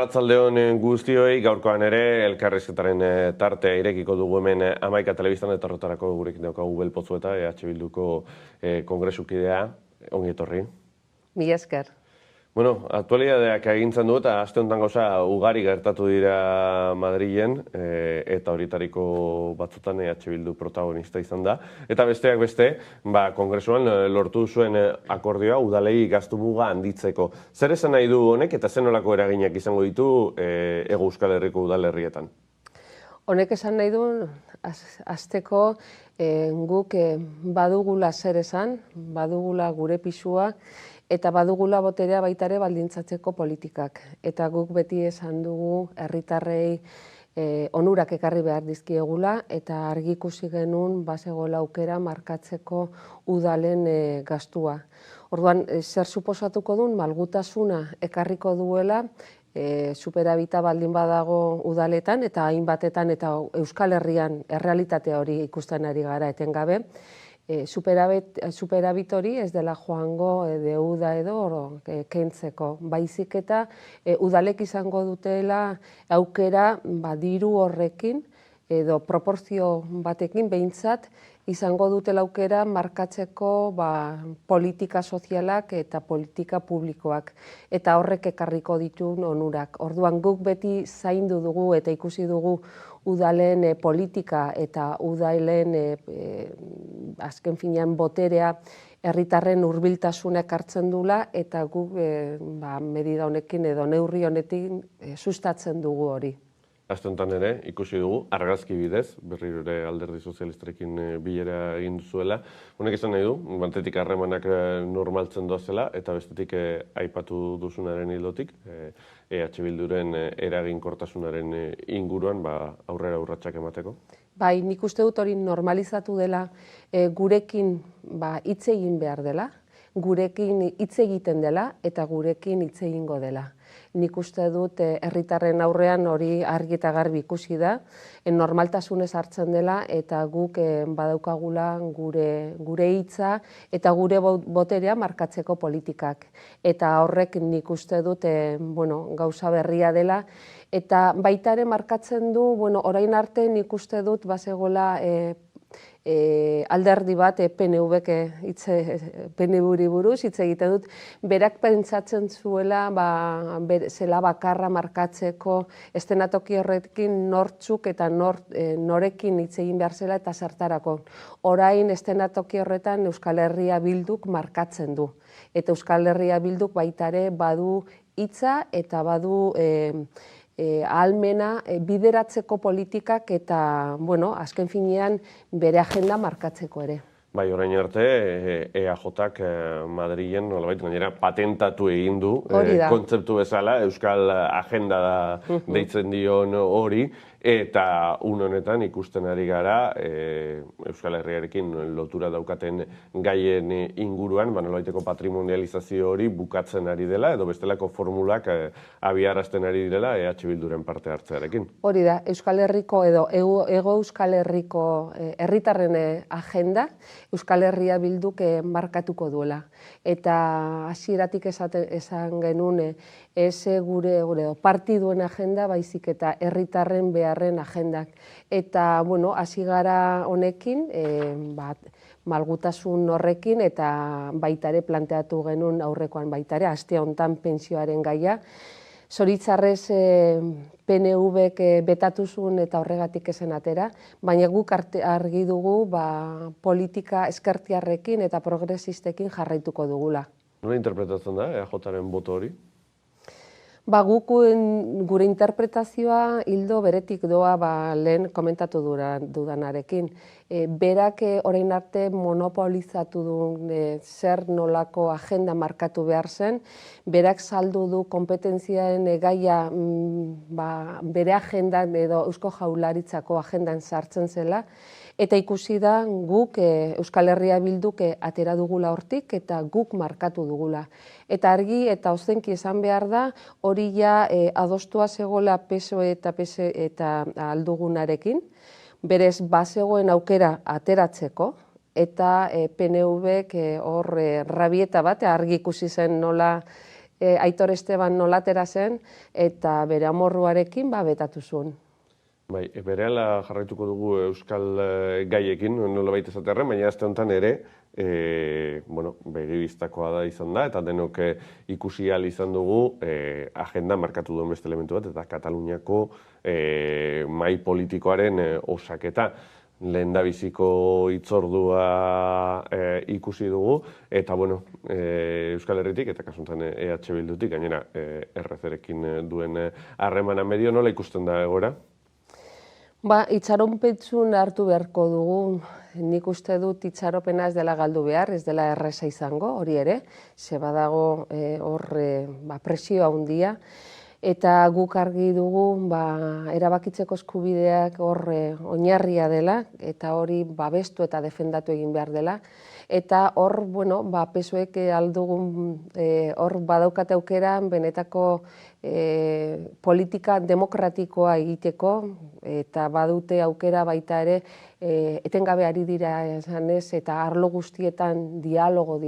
Arratsaldeon guztioi, gaurkoan ere elkarrizketaren tartea irekiko dugu hemen Hamaika Telebistan eta horretarako gurekin daukagu Ubel Potzueta, EH Bilduko kongresukidea, ongi etorri. Mila esker. Bueno, aktualidadeak egintzen du eta aste honetan gauza ugari gertatu dira Madrilen eta horietariko batzutan EH Bildu protagonista izan da. Eta besteak beste, kongresuan lortu zuen akordioa udalei gastu muga handitzeko. Zer esan nahi du honek eta zer nolako eraginak izango ditu Hego Euskal Herriko udalerrietan? Honek esan nahi du, hasteko guk badugula zer esan, badugula gure pisua, eta badugula boterea baita ere baldintzatzeko politikak. Eta guk beti esan dugu herritarrei onurak ekarri behar dizkiegula eta argi ikusi genuen bazegoela aukera markatzeko udalen gastua. Orduan, zer suposatuko duen malgutasuna ekarriko duela superabita baldin badago udaletan eta hainbatetan eta Euskal Herrian errealitatea hori ikusten ari gara etengabe. Superabit hori ez dela joango deuda edo kentzeko. Baizik eta udalek izango dutela aukera diru horrekin edo proportzio batekin behintzat izango dutela aukera markatzeko politika sozialak eta politika publikoak. Eta horrek ekarriko dituen onurak. Orduan guk beti zaindu dugu eta ikusi dugu udalen politika eta udalen azken finean boterea herritarren hurbiltasunak hartzen dula eta guk medida honekin edo neurri honekin sustatzen dugu hori. Aste honetan ere, ikusi dugu, argazki bidez, berriro ere Alderdi Sozialistarekin bilera egin duzuela. Honek esan nahi du, batetik harremanak normaltzen doazela, eta bestetik aipatu duzunaren hildotik, EH Bilduren eraginkortasunaren inguruan aurrera urratsak emateko. Bai, nik uste dut hori normalizatu dela, gurekin hitz egin behar dela, gurekin hitz egiten dela eta gurekin hitz egingo dela. Nik uste dut herritarren aurrean hori argi eta garbi ikusi da, normaltasunez hartzen dela eta guk badaukagula gure hitza eta gure boterea markatzeko politikak. Eta horrek nik uste dut gauza berria dela eta baita ere markatzen du, orain arte nik uste dut bazegola alderdi bat PNV-ri buruz hitz egiten dut, berak pentsatzen zuela zela bakarra markatzeko eszenatoki horrekin nortzuk eta norekin hitz egin behar zela eta zertarako. Orain eszenatoki horretan Euskal Herria Bilduk markatzen du. Eta Euskal Herria Bilduk baita ere badu hitza eta badu ahalmena bideratzeko politikak eta, azken finean bere agenda markatzeko ere. Bai, orain arte, EAJak Madrilen nolabait gainera patentatu egin du, kontzeptu bezala, Euskal Agenda deitzen dion hori, eta honetan ikusten ari gara Euskal Herriarekin lotura daukaten gaien inguruan, nolabaiteko patrimonializazio hori bukatzen ari dela, edo bestelako formulak abiarazten ari direla EH Bilduren parte hartzearekin. Hori da, Euskal Herriko edo Hego Euskal Herriko herritarren agenda Euskal Herria Bilduk markatuko duela. Eta hasieratik esan genuen ez gure partiduen agenda, baizik eta herritarren beharren agendak. Eta, hasi gara honekin, malgutasun horrekin, eta baita ere planteatu genuen aurrekoan baita ere, aste honetan pentsioaren gaia. Zoritzarrez PNV-ek betatu zuen eta horregatik ezen atera, baina guk argi dugu politika ezkertiarrekin eta progresistekin jarraituko dugula. Nola interpretatzen da EAJaren boto hori? Guk gure interpretazioa hildo beretik doa lehen komentatu dudanarekin. Berak orain arte monopolizatu du zer nolako agenda markatu behar zen, berak saldu du kompetentziaren gaia bere agendan edo Eusko Jaurlaritzako agendan sartzen zela, eta ikusi da guk Euskal Herria Bilduk atera dugula hortik eta guk markatu dugula. Eta argi eta ozenki esan behar da, hori ja adostua zegoela PSOE eta Aldugunarekin, berez bazegoen aukera ateratzeko, eta PNV-ek hor rabieta bat, argi ikusi zen nola Aitor Esteban nolatera zen, eta bere amorruarekin betatu zuen. Bai, berehala jarraituko dugu euskal gaiekin, nolabait esaterren, baina aste honetan ere, begibistakoa da izan da, eta denok ikusi ahal izan dugu agenda markatu duen beste elementu bat, eta Kataluniako mahai politikoaren osaketa. Lehendabiziko hitzordua ikusi dugu, eta Euskal Herritik, eta kasu honetan EH Bildutik, gainera RC-rekin duen harremana medio, nola ikusten da egora? Itxaronpetzun hartu beharko dugu. Nik uste dut itxaropena ez dela galdu behar, ez dela erresa izango, hori ere, ze badago hor presio handia. Eta guk argi dugu erabakitzeko eskubideak hor oinarria dela, eta hori babestu eta defendatu egin behar dela. Eta hor, PSOEk aldugun hor badaukate aukera benetako politika demokratikoa egiteko, eta badute aukera baita ere etengabe ari dira esanez, eta arlo guztietan dialogo,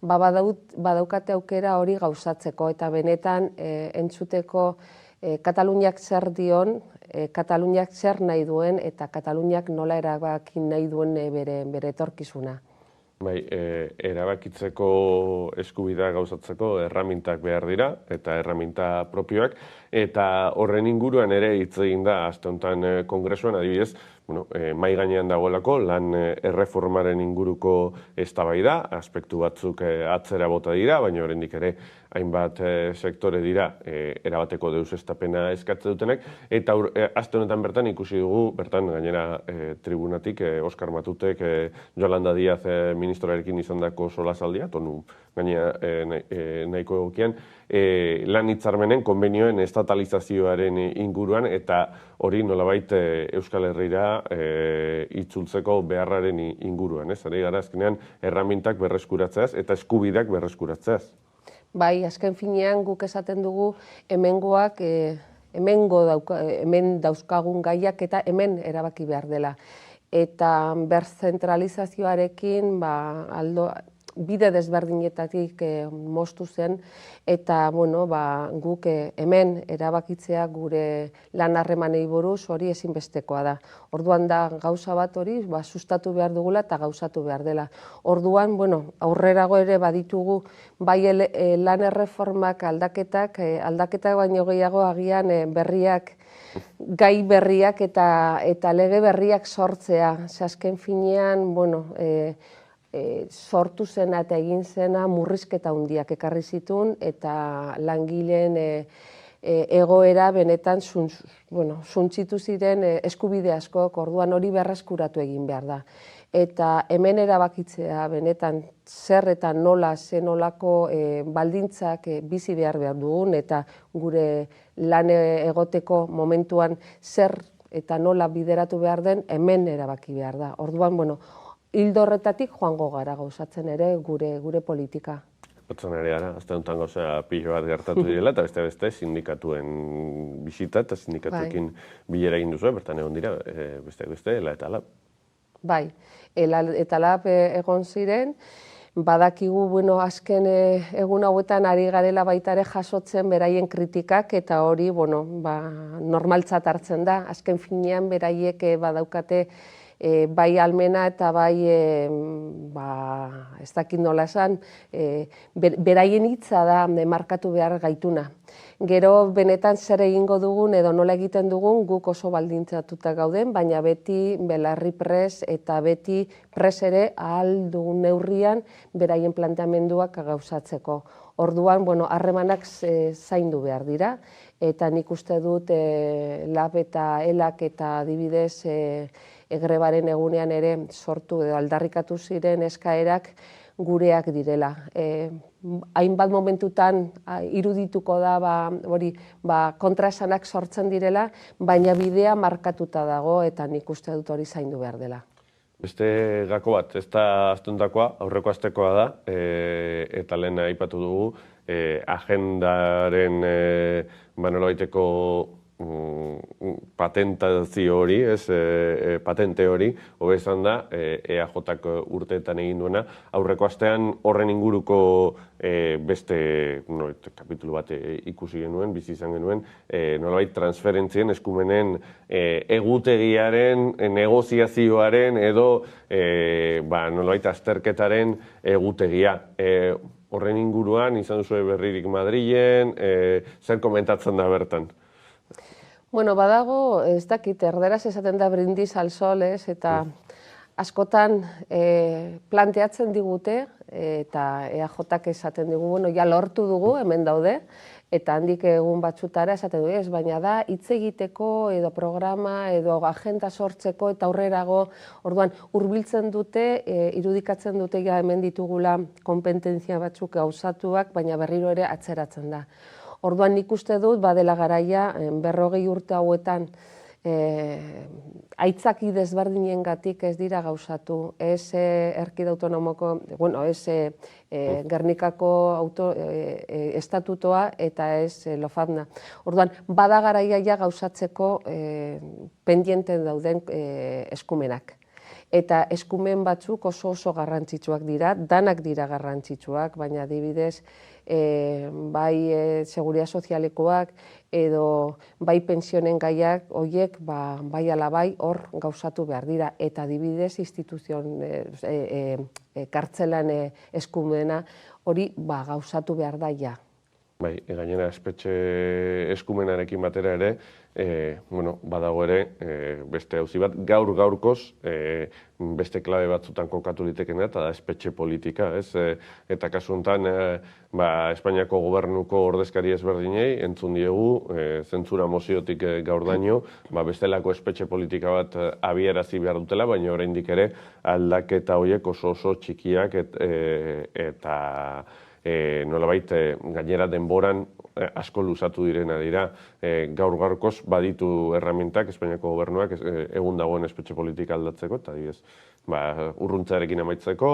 badaukate aukera hori gauzatzeko, eta benetan entzuteko Kataluniak zer dion, Kataluniak zer nahi duen, eta Kataluniak nola erabaki nahi duen bere etorkizuna. Bai, erabakitzeko eskubidea gauzatzeko erramintak behar dira, eta erraminta propioak, eta horren inguruan ere hitz egin da aste honetan kongresuan, adibidez, mahai gainean dagoelako lan erreformaren inguruko eztabaida, aspektu batzuk atzera bota dira, baina oraindik ere hainbat sektore dira erabateko deuseztapena eskatze dutenak, eta aste honetan bertan ikusi dugu, bertan gainera tribunatik Oskar Matutek Yolanda Díaz ministroarekin izandako solasaldia, tonu gainera nahiko egokian, lan hitzarmenen konbenioen estatalizazioaren inguruan, eta hori nolabait Euskal Herrira itzultzeko beharraren inguruan. Ari gara azkenean erramintak berreskuratzeaz eta eskubideak berreskuratzeaz. Bai, azken finean guk esaten dugu hemengoak, hemen dauzkagun gaiak eta hemen erabaki behar dela. Eta berzentralizazioarekin bide desberdinetatik moztu zen, eta guk hemen erabakitzea gure lan harremanei buruz hori ezinbestekoa da. Orduan da gauza bat hori sustatu behar dugula eta gauzatu behar dela. Orduan, aurrerago ere baditugu bai lan erreformak aldaketak baino gehiago agian berriak, gai berriak eta lege berriak sortzea. Azken finean, sortu zena eta egin zena murrizketa handiak ekarri zituen, eta langileen egoera benetan suntsitu ziren eskubide askok, orduan hori berreskuratu egin behar da. Eta hemen erabakitzea benetan zer eta nola, nolako baldintzak bizi behar dugun, eta gure lan egoteko momentuan zer eta nola bideratu behar den hemen erabaki behar da. Orduan, hildo horretatik joango gara gauzatzen ere gure politika. Batzen ere gara, azte honetan gauza pilo bat gertatu direla, eta beste sindikatuen bisita eta sindikatuekin bilera egin duzu, bertan egon dira, beste, ELA eta LAB. Bai, ELA eta LAB egon ziren, badakigu, azken egun hauetan ari garela baita ere jasotzen beraien kritikak, eta hori, normaltzat hartzen da. Azken finean beraiek badaukate bai almena eta bai, ez dakit nola esan, beraien hitza da markatu behar gaituna. Gero benetan zer egingo dugun edo nola egiten dugun guk oso baldintzatuta gauden, baina beti belarri pres eta beti pres ere ahal dugun neurrian beraien planteamenduak gauzatzeko. Orduan, harremanak zaindu behar dira, eta nik uste dut LAB eta ELAK eta adibidez grebaren egunean ere sortu edo aldarrikatu ziren eskaerak gureak direla. Hainbat momentutan irudituko da kontraesanak sortzen direla, baina bidea markatuta dago eta nik uste dut hori zaindu behar dela. Beste gako bat, ez da aztuntakoa, aurreko astekoa da, eta lehen aipatu dugu, agendaren nolabaiteko patentazio hori, patente hori, hobe izan da, EAJak urteetan egin duena. Aurreko astean horren inguruko beste kapitulu bat ikusi genuen, bizi izan genuen, nolabait transferentzien, eskumenen egutegiaren, negoziazioaren edo nolabait azterketaren egutegia. Horren inguruan, izan duzue berririk Madrilen, zer komentatzen da bertan? Bueno, badago, ez dakit, erderaz esaten da brindis al sol, eta askotan planteatzen digute, eta EAJak esaten digu, bueno, ja lortu dugu, hemen daude, eta handik egun batzutara esaten du, ez, baina da hitz egiteko edo programa edo agenda sortzeko eta aurrerago, orduan hurbiltzen dute, irudikatzen dute ja hemen ditugula konpetentzia batzuk gauzatuak, baina berriro ere atzeratzen da. Orduan nik uste dut badela garaia 40 urte hauetan aitzaki desberdinengatik ez dira gauzatu, ez erkide autonomoko, bueno, ez Gernikako estatutoa eta ez Lofadna. Orduan, bada garaia ja gauzatzeko pendienten dauden eskumenak. Eta eskumen batzuk oso garrantzitsuak dira, danak dira garrantzitsuak, baina adibidez, bai seguridad sozialekoak edo bai pensionen gaiak, horiek bai ala bai hor gauzatu behar dira. Eta adibidez kartzelan eskumena hori gauzatu behar da ja. Bai, gainera espetxe eskumenarekin batera ere, badago ere beste auzi bat, gaurkoz beste klabe batzutan kokatu litekena eta da espetxe politika, ez? Eta kasu honetan, Espainiako gobernuko ordezkari ezberdinei entzun diegu, zentzura moziotik gaurdaino, bestelako espetxe politika bat abiarazi behar dutela, baina oraindik ere aldaketa horiek oso txikiak eta nolabait gainera denboran asko luzatu direna dira. Gaurkoz baditu erramintak Espainiako gobernuak egun dagoen espetxe politika aldatzeko, eta urruntzarekin amaitzeko,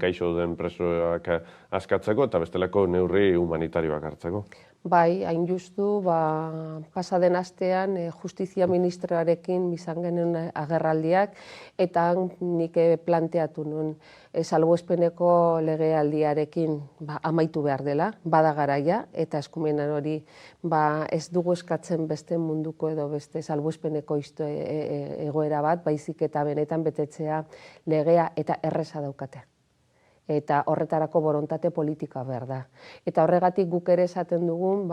gaixo den presoak askatzeko eta bestelako neurri humanitarioak hartzeko. Bai, hain justu, pasaden astean justizia ministroarekin izan genuen agerraldiak, eta nik planteatu nuen salbuespeneko legealdiarekin amaitu behar dela, bada garaia, eta eskumenan hori ez dugu eskatzen beste munduko edo beste salbuespeneko egoera bat, baizik eta benetan betetzea legea eta erreza daukate. Eta horretarako borontate politika behar da. Eta horregatik guk ere esaten dugun,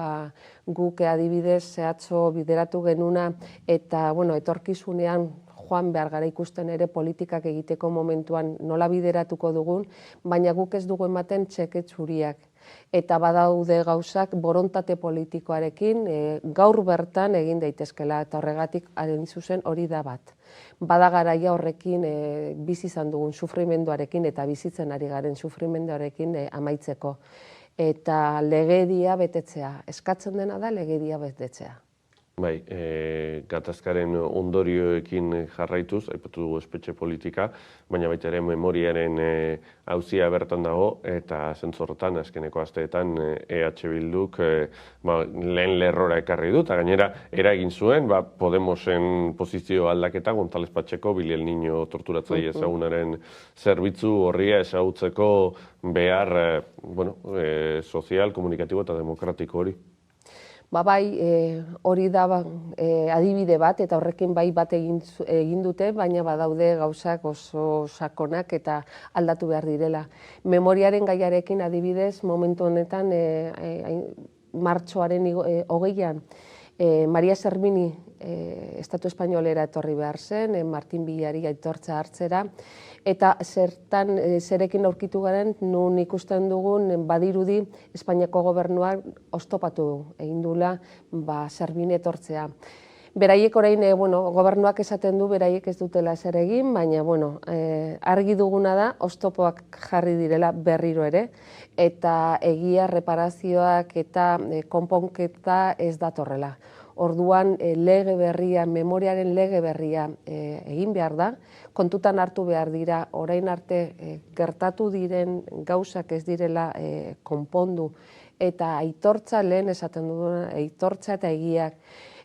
guk adibidez zehatzo bideratu genuna, eta etorkizunean joan behar gara ikusten ere politikak egiteko momentuan nola bideratuko dugun, baina guk ez dugu ematen txeke txuriak. Eta badaude gauzak borontate politikoarekin gaur bertan egin daitezkela, eta horregatik haren zuzen hori da bat. Bada garaia horrekin bizi izan dugun sufrimenduarekin eta bizitzen ari garen sufrimenduarekin amaitzeko. Eta legedia betetzea, eskatzen dena da legedia betetzea. Bai, gatazkaren ondorioekin jarraituz, aipatu dugu espetxe politika, baina baita ere memoriaren auzia bertan dago, eta zentzorretan, azkeneko asteetan, EH Bilduk lehen lerrora ekarri du, eta gainera eragin zuen, Podemosen posizio aldaketa, González Pacheco, Billy el Niño torturatzaile ezagunaren zerbitzu horria ezagutzeko behar sozial, komunikatibo eta demokratiko hori. Bai, hori da adibide bat, eta horrekin bai bat egin dute, baina badaude gauzak oso sakonak eta aldatu behar direla. Memoriaren gaiarekin adibidez, momentu honetan, martxoaren 20an, Maria Servini Estatu Espainolera etorri behar zen, Martin Villari aitortza hartzera, eta zerekin aurkitu garen, nun ikusten dugun badirudi Espainiako gobernuak oztopatu egin duela Servini etortzea. Beraiek orain, gobernuak esaten du, beraiek ez dutela ezer egin, baina argi duguna da, oztopoak jarri direla berriro ere, eta egia reparazioak eta konponketa ez datorrela. Orduan, lege berria, memoriaren lege berria egin behar da, kontutan hartu behar dira, orain arte gertatu diren gauzak ez direla konpondu, eta aitortza lehen esaten duguna, aitortza eta egiak,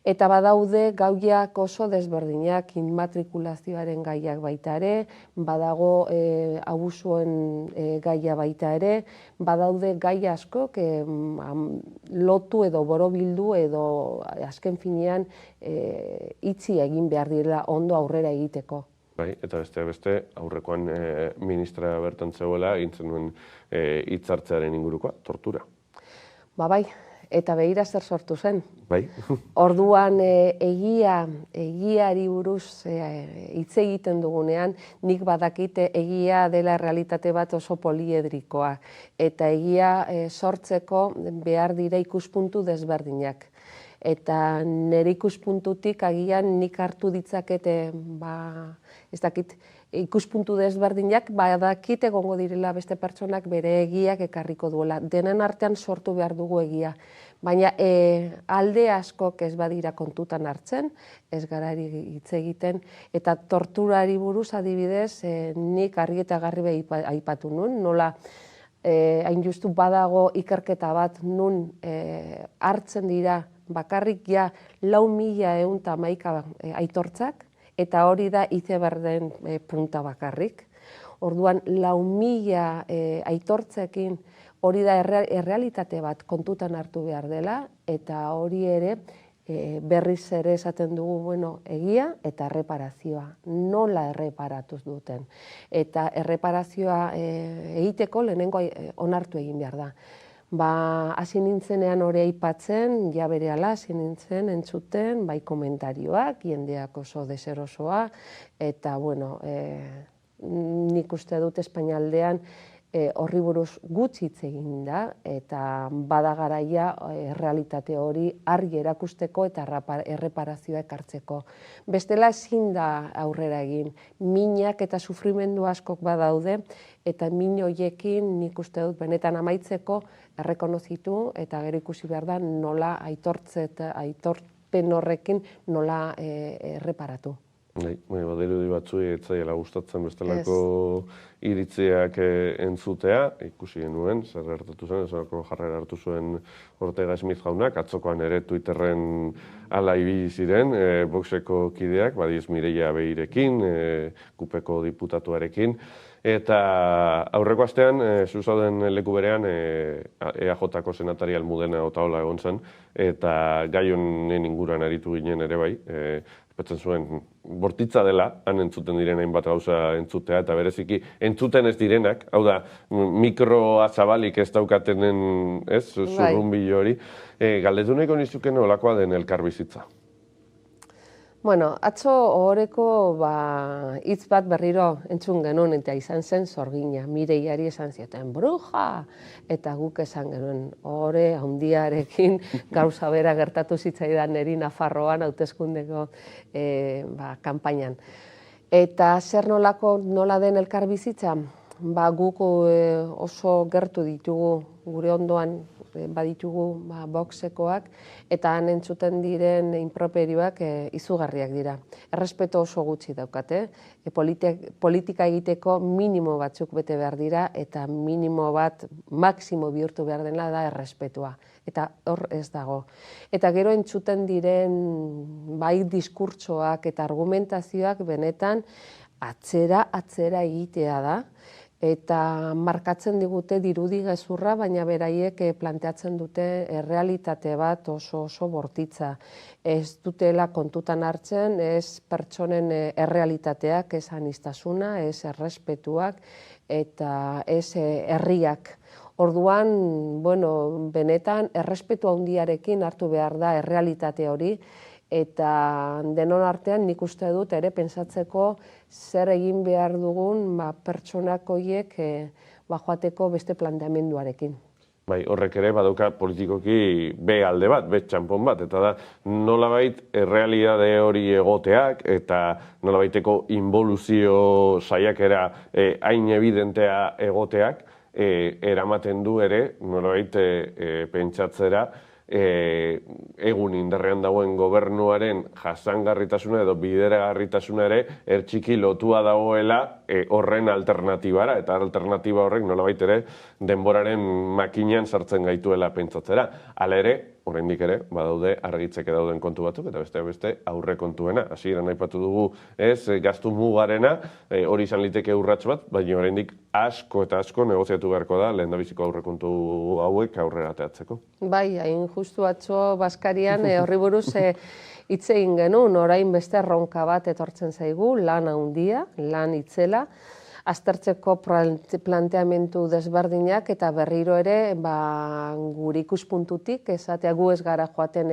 Eta badaude gaiak oso desberdinak, inmatrikulazioaren gaiak baita ere, badago abusuen gaia baita ere, badaude gai askok lotu edo borobildu edo azken finean itzi egin behar direla ondo aurrera egiteko. Bai, eta beste aurrekoan ministra bertan zegoela egintzen duen hitzartzearen ingurukoa, tortura. Bai, eta begira zer sortu zen. Bai. Orduan egiari buruz hitz egiten dugunean, nik badakite egia dela realitate bat oso poliedrikoa. Eta egia sortzeko behar dira ikuspuntu desberdinak. Eta nire ikuspuntutik agian nik hartu ditzakete, ez dakit, ikuspuntu desberdinak, badakit egongo direla beste pertsonak bere egiak ekarriko duela. Denen artean sortu behar dugu egia. Baina alde askok ez badira kontutan hartzen, ez garari hitz egiten, eta torturari buruz adibidez, nik argi eta garbi aipatu nuen, nola hain justu badago ikerketa bat nun hartzen dira bakarrik ja 4.111 aitortzak, eta hori da izeberden punta bakarrik. Orduan 4.000 aitortzekin hori da errealitate bat kontutan hartu behar dela, eta hori ere berriz ere esaten dugu egia eta erreparazioa. Nola erreparatuz duten. Eta erreparazioa egiteko lehenengo onartu egin behar da. Hasi nintzenean hori aipatzen, ja berehala hasi nintzen entzuten, bai komentarioak, jendeak oso deserosoa, eta nik uste dut Espainialdean horri buruz gutxi hitz egin da, eta bada garaia errealitate hori argi erakusteko eta erreparazioa ekartzeko. Bestela ezin da aurrera egin. Minak eta sufrimendu askok badaude, eta min horiekin nik uste dut benetan amaitzeko errekonozitu eta gero ikusi behar da nola aitorpen horrekin nola erreparatu. Badirudi batzuei ez zaiela gustatzen bestelako iritziak entzutea, ikusi genuen, zer gertatu zen, zelako jarrera hartu zuen Ortega Smith jaunak, atzokoan ere Twitterren hala ibili ziren, Voxeko kideak, badiez Mireia Behirekin, Kupeko diputatuarekin, eta aurreko astean, zuzauden leku berean, EAJ-ko senatari Almudena Otaola egon zen, eta gai honen inguruan aritu ginen ere bai, Petzen zuen, bortitza dela, han entzuten diren hainbat gauza entzutea, eta bereziki entzuten ez direnak, hau da, mikroa zabalik ez daukatenen, zurrunbilo hori, galdetu nahiko nizuken olakoa den elkarbizitza. Atzo ohoreko hitz bat berriro entzun genuen, eta izan zen Zorgina, Mireiari esan zioten, bruja! Eta guk esan genuen, ohore handiarekin gauza bera gertatu zitzaidan niri Nafarroan hauteskundeko kanpainan. Eta zer nola den elkarbizitza? Guk oso gertu ditugu gure ondoan baditugu Voxekoak, eta han entzuten diren inproperioak izugarriak dira. Errespetu oso gutxi daukate, politika egiteko minimo batzuk bete behar dira, eta minimo bat maksimo bihurtu behar dela da errespetua. Eta hor ez dago. Eta gero entzuten diren bai diskurtsoak eta argumentazioak benetan atzera egitea da, eta markatzen digute dirudi gezurra, baina beraiek planteatzen dute errealitate bat oso bortitza. Ez dutela kontutan hartzen, ez pertsonen errealitateak, ez aniztasuna, ez errespetuak, eta ez herriak. Orduan, benetan, errespetu handiarekin hartu behar da errealitate hori, eta denon artean nik uste dut ere pentsatzeko zer egin behar dugun pertsonak horiek joateko beste planteamenduarekin. Horrek ere badauka politikoki be alde bat, be txanpon bat, eta da nolabait errealitate hori egoteak eta nolabaiteko involuzio saiakera hain evidentea egoteak eramaten du ere nolabait pentsatzera egun indarrean dagoen gobernuaren jasangarritasuna edo bideragarritasuna ere ertxiki lotua dagoela horren alternatibara, eta alternatiba horrek nolabait ere denboraren makinan sartzen gaituela pentsatzera. Hala ere, oraindik ere, badaude argitzeke dauden kontu batzuk, eta beste aurre kontuena. Hasieran aipatu dugu, gastu mugarena, hori izan liteke urrats bat, baina oraindik asko eta asko negoziatu beharko da lehendabiziko aurre kontu hauek aurrera ateratzeko. Bai, hain justu atzo Baskarian horri buruz hitz egin genuen, orain beste erronka bat etortzen zaigu, lan handia, lan itzela, aztertzeko planteamendu desberdinak eta berriro ere gure ikuspuntutik, esatea gu ez gara joaten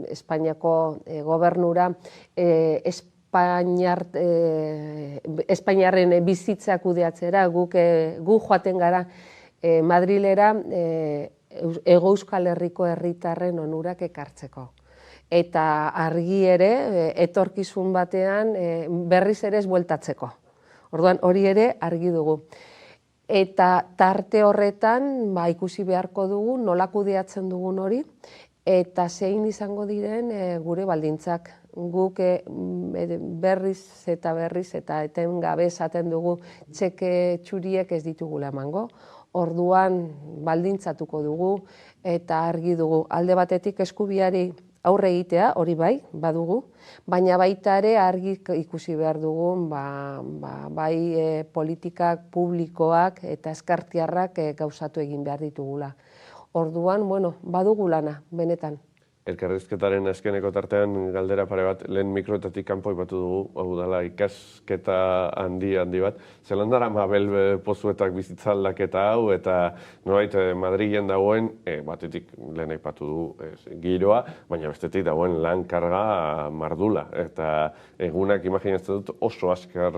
Espainiako gobernura, Espainiarren bizitza kudeatzera, gu joaten gara Madrilera Hego Euskal Herriko herritarren onurak ekartzeko. Eta argi ere, etorkizun batean berriz ere ez bueltatzeko. Orduan, hori ere argi dugu. Eta tarte horretan ikusi beharko dugu, nola kudeatzen dugun hori, eta zein izango diren gure baldintzak. Guk berriz eta etengabe esaten dugu txeke txuriek ez ditugula emango. Orduan baldintzatuko dugu eta argi dugu. Alde batetik eskubiari aurre egitea, hori bai, badugu, baina baita ere argi ikusi behar dugu bai politikak publikoak eta eskartiarrak gauzatu egin behar ditugula. Orduan, badugu lana, benetan. Elkarrizketaren azkeneko tartean galdera pare bat, lehen mikroetatik kanpo ipatu dugu, hau dela ikasketa handi bat. Zelan dara Mabel Pozuetak bizitza aldaketa hau, eta nolait Madrilen dagoen, batetik lehen aipatu du giroa, baina bestetik dagoen lan karga mardula. Eta egunak imaginatzen dut oso azkar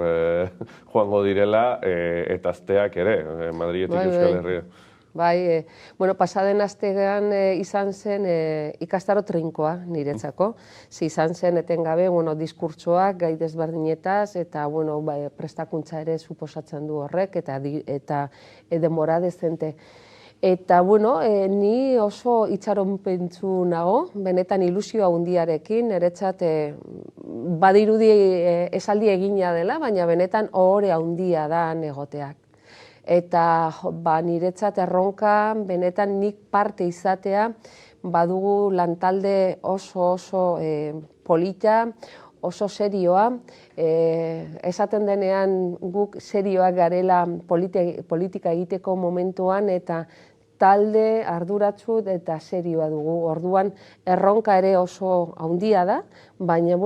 joango direla, eta asteak ere, Madriletik Euskal Herria. Bai, pasaden astean izan zen ikastaro trinkoa niretzako. Izan zen etengabe diskurtsoak gai desberdinetaz eta prestakuntza ere suposatzen du horrek eta denbora dezente. Eta ni oso itxaronpentsu nago, benetan ilusioa handiarekin, niretzat badirudi esaldi egina dela, baina benetan ohore handia da egoteak. Eta niretzat erronka, benetan nik parte izatea, badugu lantalde oso polita, oso serioa. Esaten denean guk serioak garela politika egiteko momentuan eta talde arduratsu eta serioa dugu. Orduan erronka ere oso handia da, baina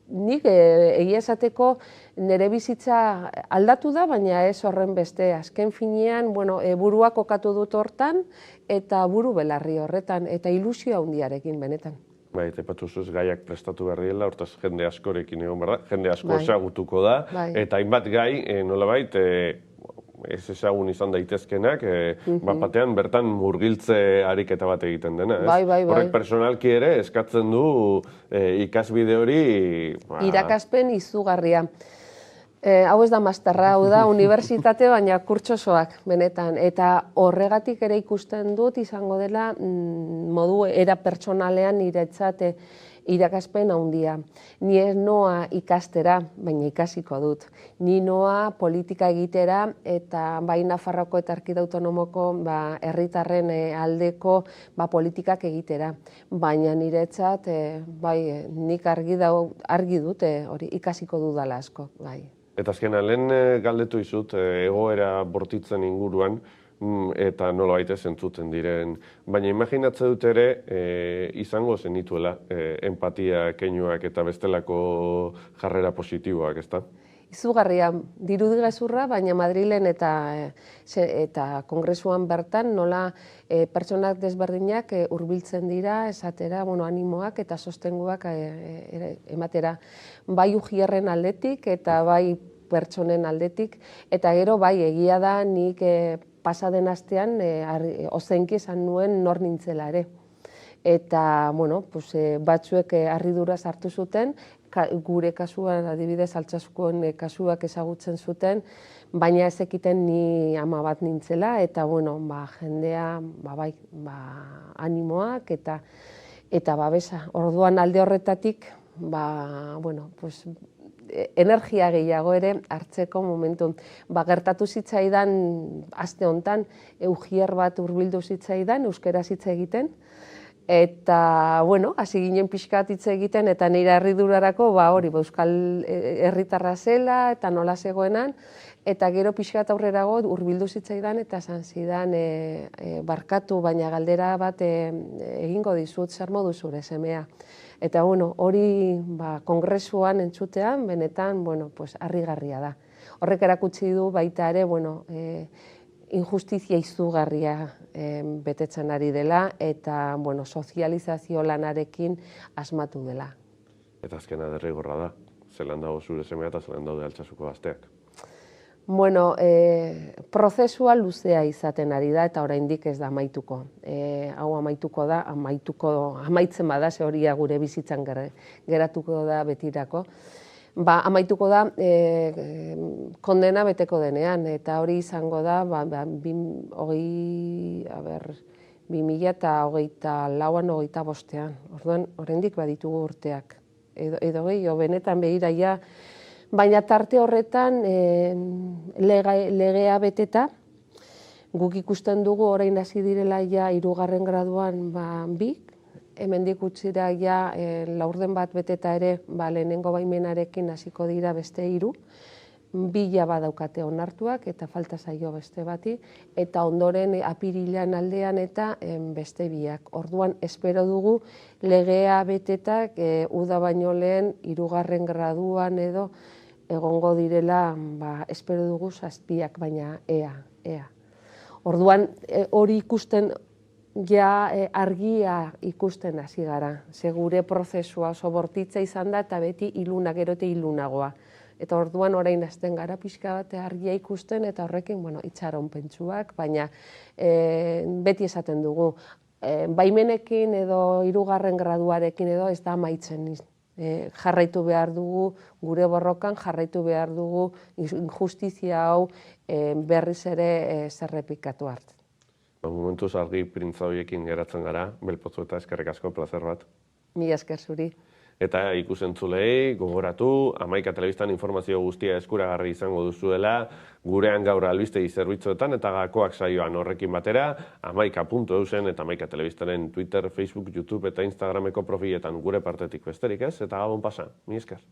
nik egia esateko nire bizitza aldatu da, baina ez horren beste. Azken finean, burua kokatu dut hortan eta buru belarri horretan, eta ilusio handiarekin benetan. Bai, eta ipatu zuz gaiak prestatu behar diela, hortaz jende askorekin egon behar da, jende asko ezagutuko da, eta hainbat gai, nolabait, ez ezagun izan daitezkenak, batean bertan murgiltze ariketa bat egiten dena. Horrek personalki ere eskatzen du ikasbide hori... Irakaspen izugarria. Hau ez da masterra, hau da unibertsitate, baina kurtsosoak, benetan. Eta horregatik ere ikusten dut izango dela modu era pertsonalean niretzat irakaspen handia. Ni ez noa ikastera, baina ikasiko dut. Ni noa politika egitera eta bai Nafarroako eta Erkidego Autonomoko herritarren aldeko politikak egitera. Baina niretzat nik argi dut hori ikasiko dudala asko. Eta azkenan, lehen galdetu izut, egoera bortitzen inguruan, eta nola baita entzuten diren. Baina imaginatzen dut ere, izango zenituela, empatia keinuak eta bestelako jarrera positiboak, ezta? Izugarria, dirudi gezurra, baina Madrilen eta kongresuan bertan nola pertsonak desberdinak hurbiltzen dira, esatera, animoak eta sostenguak ematera. Bai ujierren aldetik eta bai pertsonen aldetik, eta gero bai egia da nik pasaden astean ozenki esan nuen nor nintzela ere. Eta, batzuek harriduraz hartu zuten, gure kasuan, adibidez, Altsasukoen kasuak ezagutzen zuten, baina ez ekiten ni ama bat nintzela, eta, jendea, animoak eta babesa. Orduan alde horretatik, energia gehiago ere hartzeko momentu. Gertatu zitzaidan, aste hontan, Ujier bat hurbildu zitzaidan, euskaraz hitz egiten, eta, hasi ginen pixkat hitz egiten, eta nire harridurarako, hori, euskal herritarra zela, eta nola zegoenan, eta gero pixkat aurrerago hurbildu zitzaidan, eta esan zidan, barkatu, baina galdera bat egingo dizut, zer modu zure semea. Eta, hori kongresuan entzutean, benetan, harrigarria da. Horrek erakutsi du baita ere, injustizia izugarria betetzen ari dela, eta, sozializazio lanarekin asmatu dela. Eta azkena derrigorra da, zelan dago zure semea eta zelan daude Altsasuko gazteak? Prozesua luzea izaten ari da eta oraindik ez da amaituko. Hau amaituko da, amaitzen bada, ze hori gure bizitzan geratuko da betirako. Amaituko da kondena beteko denean, eta hori izango da 2024an, 2025an. Orduan, oraindik baditugu urteak. Edo gehiago, benetan behiraia. Baina tarte horretan legea beteta, guk ikusten dugu orain hasi direla ja 3. graduan bik, hemendik utzira ja laurden bat beteta ere lehenengo baimenarekin hasiko dira beste 3, 2 badaukate onartuak eta falta zaio beste bati, eta ondoren apirilean aldean eta beste 2. Orduan espero dugu legea betetak uda baino lehen 3. graduan edo egongo direla, espero dugu 7, baina ea. Orduan hori ikusten, ja argia ikusten hasi gara. Ze gure prozesua oso bortitza izan da eta beti iluna, gero eta ilunagoa. Eta orduan orain hasten gara pixka bat argia ikusten eta horrekin itxaron pentsuak, baina beti esaten dugu. Baimenekin edo 3. graduarekin edo ez da amaitzen. Jarraitu behar dugu, gure borrokan jarraitu behar dugu injustizia hau berriz ere zerrepikatu arte. Momentuz argi printza horiekin geratzen gara, Belpotzu eta eskerrik asko, plazer bat. Mila esker zuri. Eta ikusentzulei gogoratu, Hamaika Telebistan informazio guztia eskuragarri izango duzuela, gurean gaur albistegi zerbitzuetan eta gakoak saioan horrekin batera, hamaika.eusen eta Hamaika Telebistaren Twitter, Facebook, YouTube eta Instagrameko profiletan gure partetik besterik ez, eta gabon pasa, mi esker.